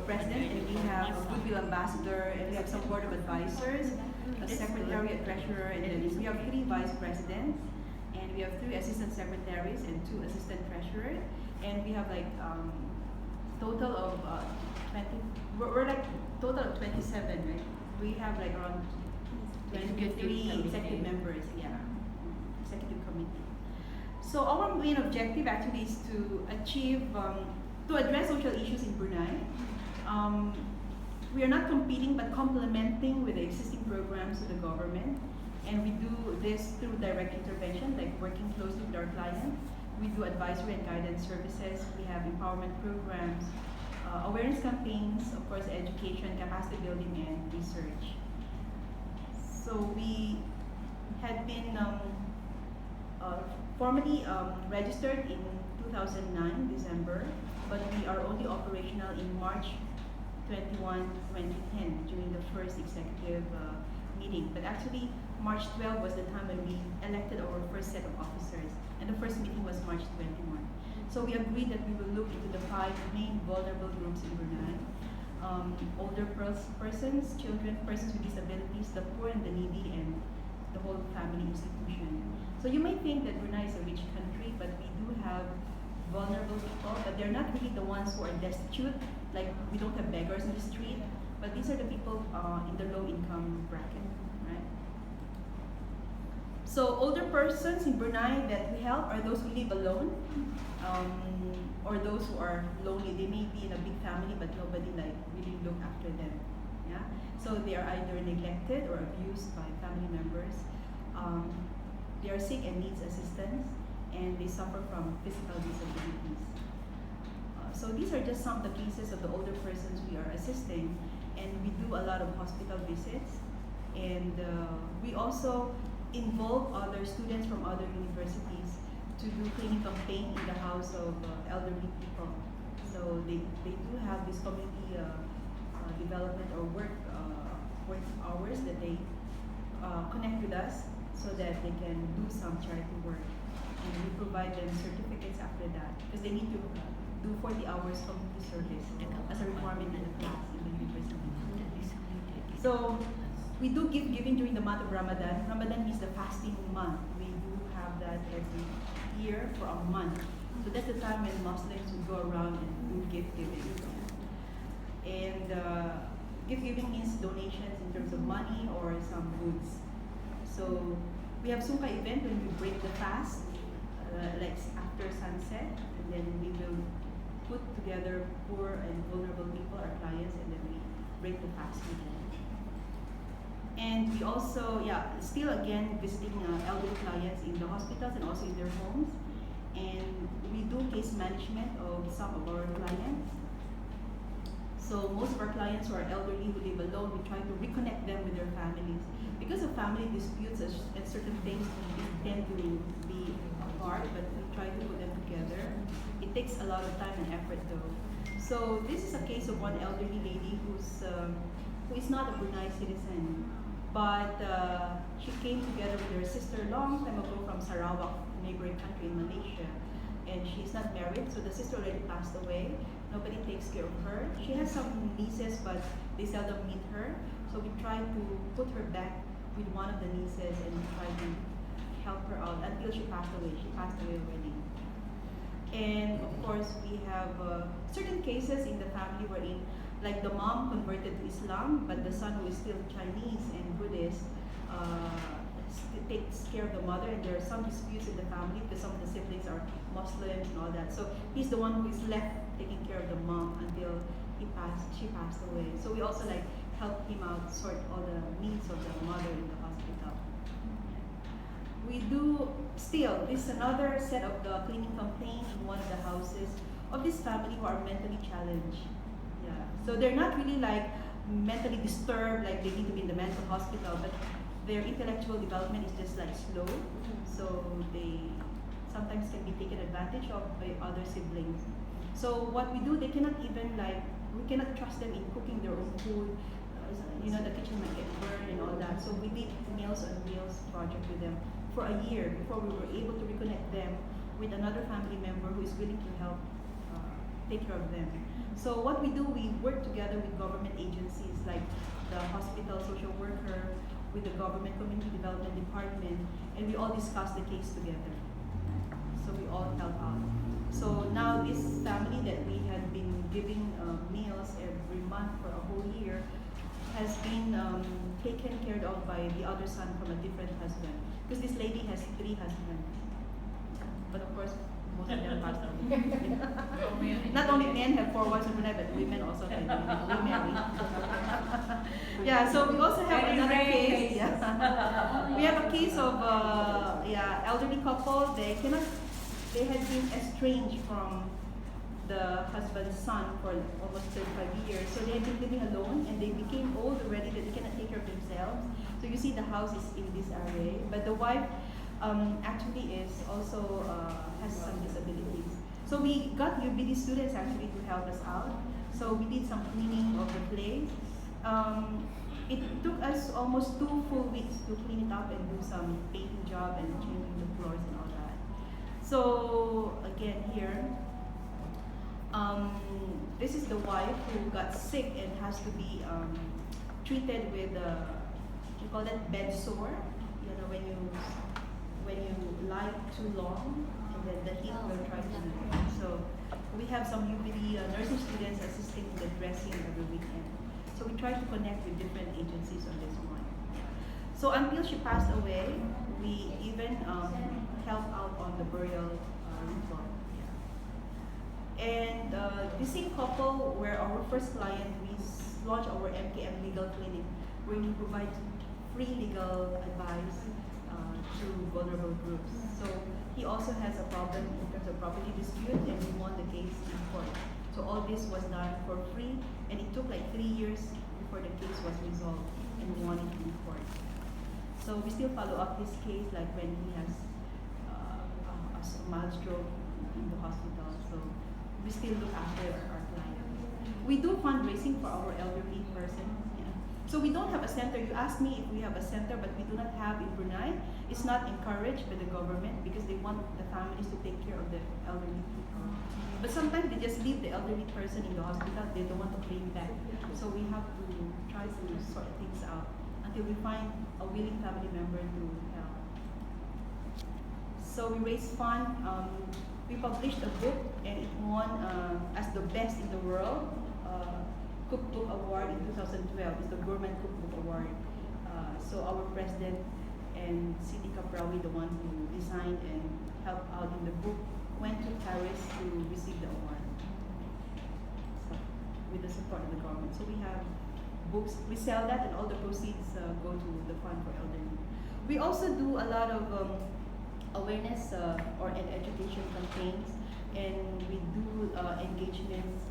president, and we have a goodwill ambassador, and we have some board of advisors, a secretary, a treasurer, and then we have 3 vice presidents, and we have 3 assistant secretaries and 2 assistant treasurers, and we have like total of 20. We're like total of 27, right? We have like around 23 executive members, yeah, executive committee. So our main objective actually is to achieve, to address social issues in Brunei. We are not competing but complementing with the existing programs of the government, and we do this through direct intervention, like working closely with our client. We do advisory and guidance services. We have empowerment programs, awareness campaigns, of course, education, capacity building, and research. So we had been formally registered in 2009, December, but we are only operational in March 21, 2010, during the first executive meeting. But actually, March 12 was the time when we elected our first set of officers, and the first meeting was March 21. So we agreed that we will look into the 5 main vulnerable groups in Brunei: older persons, children, persons with disabilities, the poor and the needy, and the whole family institution. So you may think that Brunei is a rich country, but we do have vulnerable people, but they're not really the ones who are destitute. Like, we don't have beggars in the street, but these are the people in the low income bracket, right? So older persons in Brunei that we help are those who live alone, or those who are lonely. They may be in a big family, but nobody like really look after them. Yeah. So they are either neglected or abused by family members. They are sick and needs assistance, and they suffer from physical disabilities. So these are just some of the cases of the older persons we are assisting, and we do a lot of hospital visits, and we also involve other students from other universities to do cleaning campaign in the house of elderly people. So they do have this community development or work hours that they connect with us so that they can do some charity work. And we provide them certificates after that, because they need to do 40 hours community service as a requirement in the class in the university. So we do gift giving during the month of Ramadan. Ramadan means the fasting month. We do have that every year for a month. So that's the time when Muslims would go around and do gift giving. And gift giving means donations in terms of money or some goods. So we have Sungka event when we break the fast, like after sunset, and then we will put together poor and vulnerable people, our clients, and then we break the fast with them. And we also, still again visiting elderly clients in the hospitals and also in their homes. And we do case management of some of our clients. So most of our clients who are elderly, who live alone, we try to reconnect them with their families. Because of family disputes and certain things, we tend to be apart, but we try to put them together. It takes a lot of time and effort though. So this is a case of one elderly lady who is not a Brunei citizen, but she came together with her sister long time ago from Sarawak, a neighboring country in Malaysia. And she's not married, so the sister already passed away. Nobody takes care of her. She has some nieces, but they seldom meet her. So we try to put her back with one of the nieces and we try to help her out until she passed away. She passed away already. And of course, we have certain cases in the family wherein, like the mom converted to Islam, but the son, who is still Chinese and Buddhist, takes care of the mother, and there are some disputes in the family because some of the siblings are Muslims and all that. So he's the one who is left taking care of the mom until she passed away. So we also like help him out, sort all the needs of the mother in the hospital. We do still, this is another set of the cleaning campaign in one of the houses of this family who are mentally challenged. Yeah. So they're not really like mentally disturbed, like they need to be in the mental hospital, but their intellectual development is just like slow. So they sometimes can be taken advantage of by other siblings. So what we do, they cannot even we cannot trust them in cooking their own food. The kitchen might get burned and all that. So we did Meals on Wheels project with them for a year before we were able to reconnect them with another family member who is willing to help take care of them. So what we do, we work together with government agencies like the hospital social worker, with the government community development department, and we all discuss the case together. So we all help out. So now this family that we had been giving meals every month for a whole year has been taken care of by the other son from a different husband. Because this lady has 3 husbands. But of course, most of them passed away. Not only men have 4 wives in Brunei, but women also have remarry. Yeah, so we also have another case. Yeah. We have a case of elderly couple. They had been estranged from the husband's son for almost 35 years. So they had been living alone and they became old already that they cannot take care of themselves. So you see the house is in this array. But the wife actually is also has some disabilities. So we got UBD students actually to help us out. So we did some cleaning of the place. It took us almost 2 full weeks to clean it up and do some painting job and changing the floors and all that. So again here, this is the wife who got sick and has to be treated with we call that bed sore. You know, when you lie too long and then the heat will try to. So we have some UBD nursing students assisting in the dressing every weekend. So we try to connect with different agencies on this one. So until she passed away, we even helped out on the burial ritual. And the same couple were our first client. We launched our MKM Legal Clinic, where we provide free legal advice to vulnerable groups. So he also has a problem in terms of property dispute, and we won the case in court. So all this was done for free, and it took like 3 years before the case was resolved, and we won it in court. So we still follow up his case, like when he has a mild stroke in the hospital. So we still look after our clients. We do fundraising for our elderly person. Yeah. So we don't have a center. You asked me if we have a center, but we do not have in Brunei. It's not encouraged by the government because they want the families to take care of the elderly people. But sometimes they just leave the elderly person in the hospital. They don't want to claim back. So we have to try to sort things out until we find a willing family member to help. So we raise fund. We published a book and it won as the best in the world cookbook award in 2012. It's the Gourmet Cookbook Award. So our president and Siti Kaprawi, the one who designed and helped out in the book, went to Paris to receive the award. So, with the support of the government. So we have books, we sell that and all the proceeds go to the fund for elderly. We also do a lot of awareness or education campaigns, and we do engagements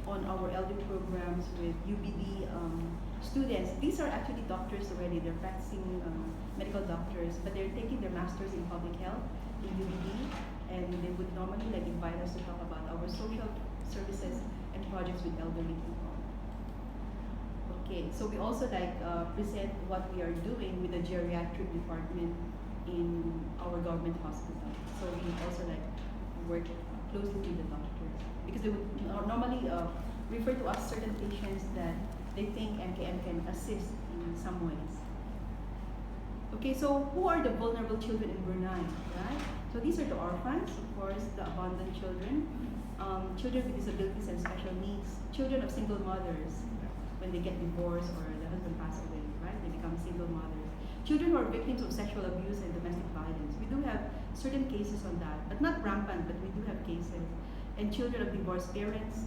on our elder programs with UBD students. These are actually doctors already. They're practicing medical doctors, but they're taking their masters in public health in UBD, and they would normally like invite us to talk about our social services and projects with elderly people. Okay, so we also like present what we are doing with the geriatric department in our government hospital. So we also like work closely with the doctors because they would normally refer to us certain patients that they think MKM can assist in some ways. Okay, so who are the vulnerable children in Brunei, right? So these are the orphans, of course, the abandoned children, children with disabilities and special needs, children of single mothers when they get divorced or the husband passed away, right? They become single mothers. Children who are victims of sexual abuse and domestic violence. We do have certain cases on that, but not rampant, but we do have cases. And children of divorced parents,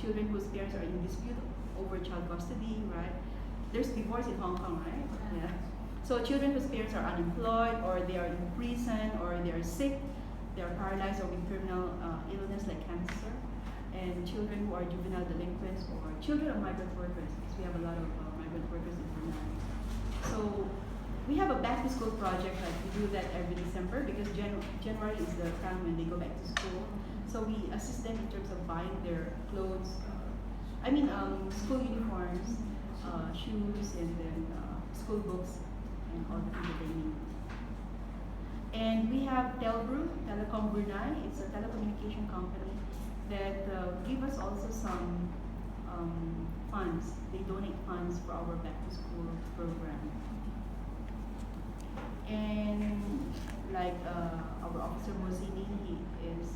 children whose parents are in dispute over child custody, right? There's divorce in Hong Kong, right? Yeah. So children whose parents are unemployed, or they are in prison, or they are sick, they are paralyzed or with terminal illness like cancer, and children who are juvenile delinquents, or children of migrant workers, because we have a lot of migrant workers in Brunei. So we have a back to school project, like we do that every December because January is the time when they go back to school. So we assist them in terms of buying their clothes, school uniforms, shoes, and then school books, and all the things that they need. And we have Telbru, Telecom Brunei. It's a telecommunication company. that give us also some funds. They donate funds for our back to school program. And like our officer Mozini, he is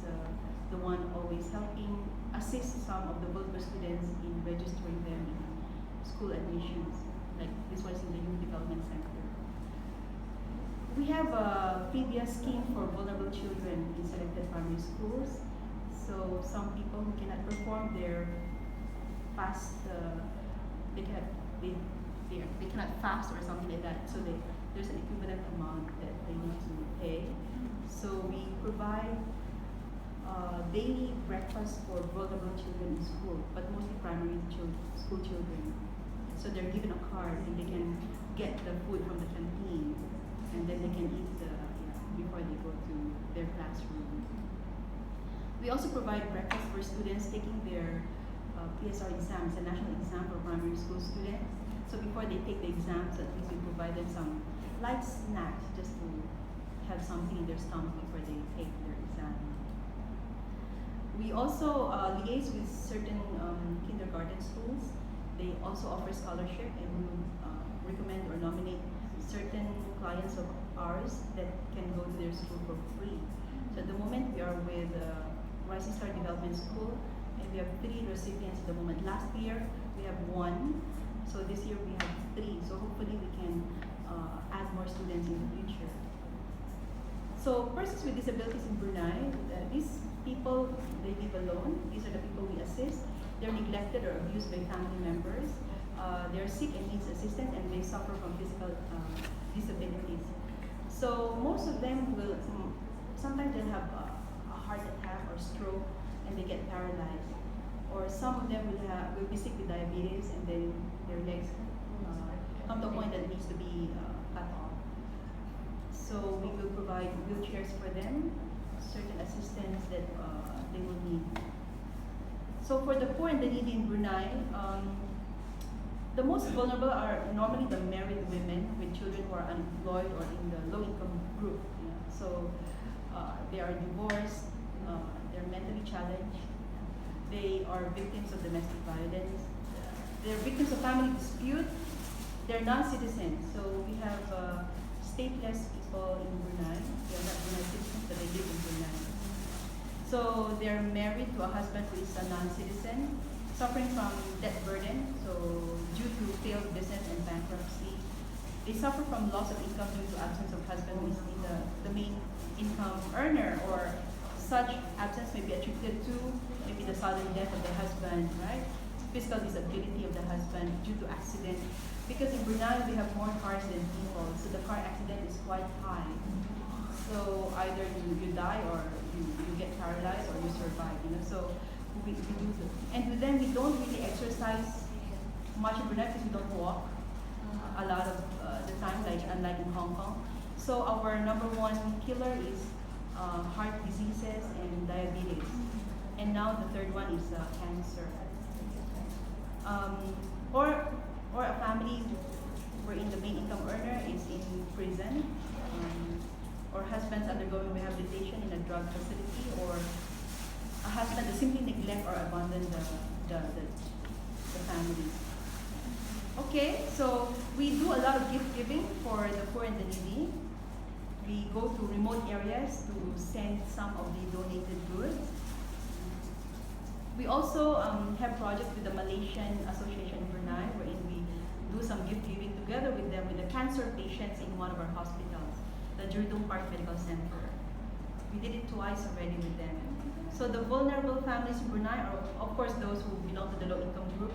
the one always helping assist some of the vulnerable students in registering them in school admissions. Like this was in the Youth Development Center. We have a PBS scheme for vulnerable children in selected primary schools. So some people who cannot perform their fast, they cannot fast or something like that. So there's an equivalent amount that they need to pay. So we provide daily breakfast for vulnerable children in school, but mostly primary school children. So they're given a card and they can get the food from the canteen, and then they can eat before they go to their classroom. We also provide breakfast for students taking their PSR exams, the national exam for primary school students. So before they take the exams, at least we provide them some light snacks just to have something in their stomach before they take their exam. We also liaise with certain kindergarten schools. They also offer scholarship, and we recommend or nominate certain clients of ours that can go to their school for free. So at the moment we are with Rising Star Development School, and we have 3 recipients at the moment. Last year we have 1, so this year we have 3. So hopefully we can add more students in the future. So persons with disabilities in Brunei, these people, they live alone. These are the people we assist. They're neglected or abused by family members. They're sick and needs assistance, and they suffer from physical disabilities. So most of them will, sometimes they'll have a heart attack or stroke, and they get paralyzed. Or some of them will be sick with diabetes, and then their legs come to a point that needs to be cut off. So we will provide wheelchairs for them, certain assistance that they will need. So for the poor and the needy in Brunei, the most vulnerable are normally the married women with children who are unemployed or in the low-income group. So they are divorced, they're mentally challenged, they are victims of domestic violence, they're victims of family dispute, they're non-citizens. So we have stateless people in Brunei. They're not Brunei citizens, but they live in Brunei. So they're married to a husband who is a non-citizen, suffering from debt burden, so due to failed business and bankruptcy. They suffer from loss of income due to absence of husband who is the main income earner, or such absence may be attributed to maybe the sudden death of the husband, right? Physical disability of the husband due to accident. Because in Brunei we have more cars than people, so the car accident is quite high. So either you die or you get paralyzed or you survive, So we do this. And with them we don't really exercise much in Brunei because we don't walk a lot of the time, unlike in Hong Kong. So our number 1 killer is heart diseases and diabetes. And now the third one is cancer. Or a family wherein the main income earner is in prison, or husbands undergoing rehabilitation in a drug facility, or a husband that simply neglect or abandon the family. Okay, so we do a lot of gift giving for the poor and the needy. We go to remote areas to send some of the donated goods. We also have projects with the Malaysian Association in Brunei, wherein we do some gift giving together with them with the cancer patients in one of our hospitals, the Jurdung Park Medical Center. We did it twice already with them. So the vulnerable families in Brunei are, of course, those who belong to the low-income group.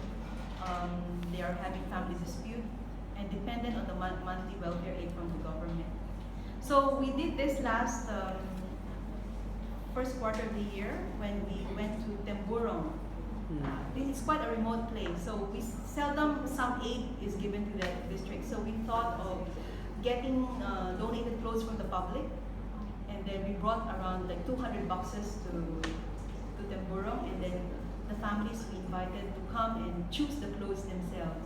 They are having family dispute and dependent on the monthly welfare aid from the government. So we did this last first quarter of the year when we went to Temburong. This is quite a remote place, so we seldom some aid is given to the district. So we thought of getting donated clothes from the public, and then we brought around like 200 boxes to Temburong, and then the families we invited to come and choose the clothes themselves.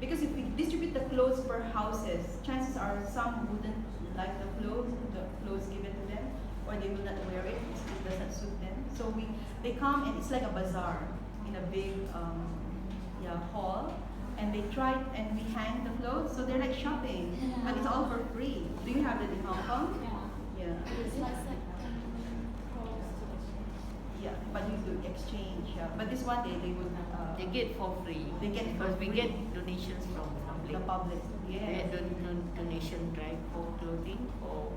Because if we distribute the clothes per houses, chances are some wouldn't like the clothes given to them, or they will not wear it, it doesn't suit them. So they come and it's like a bazaar in a big hall, and they try and we hang the clothes, so they're like shopping, but it's all for free. Do you have that in Hong Kong? Yeah. It's like Yeah, but you do exchange. Yeah. But this one they would. They get for free. They get for because we free. get donations from public. The public. We Yes. had donation drive for clothing for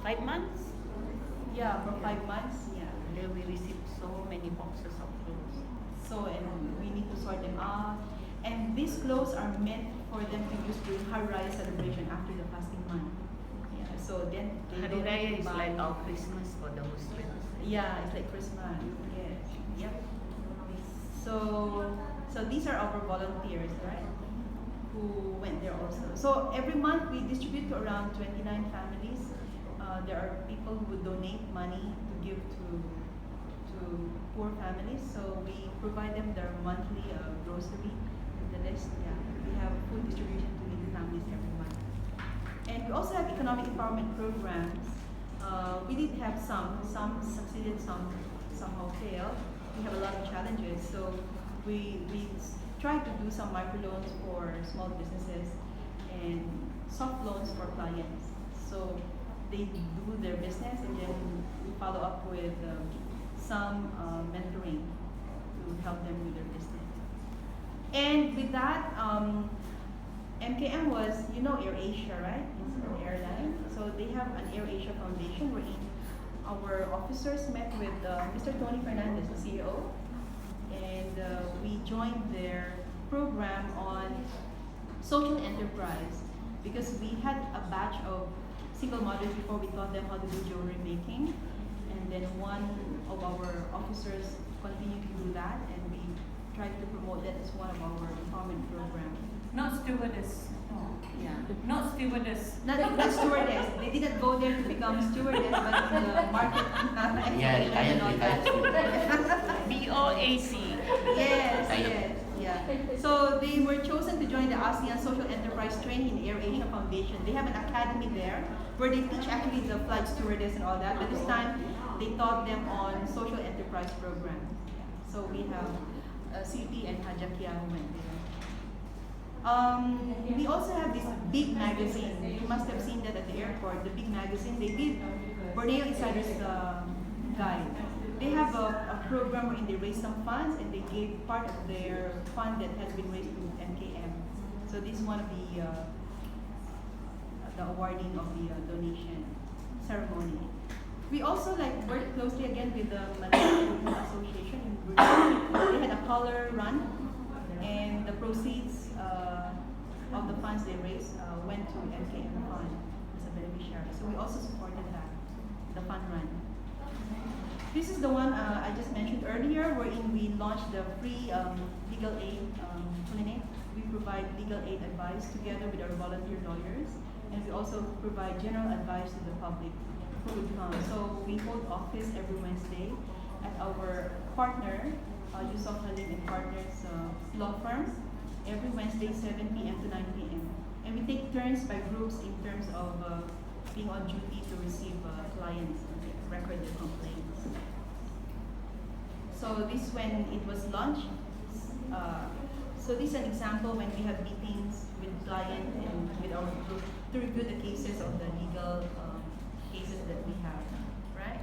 5 months. Yeah, for 5 months. Yeah. And then we received so many boxes of clothes. So and we need to sort them out. And these clothes are meant for them to use during Hari Raya celebration after the fasting month. Yeah. So then they Hari don't Raya need to is buy. like our Christmas for the Muslims. Yeah, it's like Christmas. Yes. Yep. So these are our volunteers, right? Who went there also. So every month we distribute to around 29 families. There are people who would donate money to give to poor families. So we provide them their monthly grocery, the list. Yeah, we have food distribution to needy families every month. And we also have economic empowerment programs. We did have some succeeded, some somehow failed. We have a lot of challenges. So we try to do some microloans for small businesses and soft loans for clients. So they do their business and then we follow up with some mentoring to help them with their business. And with that, MKM was, AirAsia, right? It's an airline. So they have an AirAsia Foundation wherein our officers met with Mr. Tony Fernandez, the CEO, and we joined their program on social enterprise because we had a batch of single mothers before. We taught them how to do jewelry making, and then one of our officers continued to do that, and we tried to promote that as one of our empowerment programs. not stewardess. Yeah. Not stewardess. Not stewardess. They didn't go there to become stewardess, but in the market. Yeah, retired BOAC. Yes, Kind of. yes, yeah. So they were chosen to join the ASEAN Social Enterprise Training in AirAsia Foundation. They have an academy there where they teach actually the flight stewardess and all that, but this time they taught them on social enterprise program. So we have CP and Hajakia who went there. We also have this big magazine. You must have seen that at the airport. The big magazine. They did Borneo Insiders Guide. They have a program wherein they raise some funds and they gave part of their fund that has been raised to MKM. So this is one of the awarding of the donation ceremony. We also work closely again with the Malayan Association in Brunei. They had a color run, and the proceeds of the funds they raised went to MKM Fund as a beneficiary. So we also supported that, the fund run. This is the one I just mentioned earlier, wherein we launched the free legal aid clinic. We provide legal aid advice together with our volunteer lawyers, and we also provide general advice to the public who would come. So we hold office every Wednesday at our partner, Yusuf Halim and Partners law firm, every Wednesday 7 p.m. to 9 p.m. And we take turns by groups in terms of being on duty to receive clients and record their complaints. So this when it was launched. So this is an example when we have meetings with client and with our group to review the cases of the legal cases that we have, right?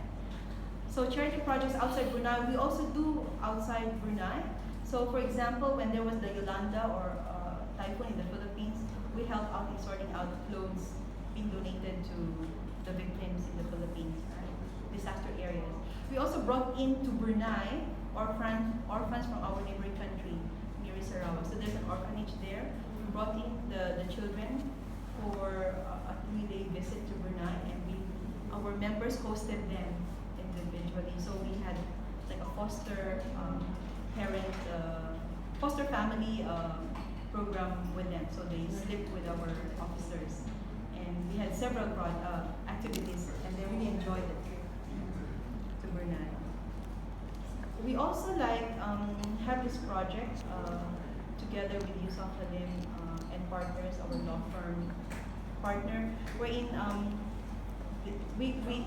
So charity projects outside Brunei, we also do outside Brunei. So for example, when there was the Yolanda or typhoon in the Philippines, we helped out in sorting out clothes being donated to the victims in the Philippines, right? Disaster areas. We also brought into Brunei orphans from our neighboring country, near Sarawak. So there's an orphanage there. We brought in the children for a 3-day visit to Brunei, and our members hosted them individually. So we had like a foster foster family program with them. So they slept with our officers, and we had several activities, and they really enjoyed it to Brunei. We also have this project together with Yusuf Halim and Partners, our law firm partner, wherein we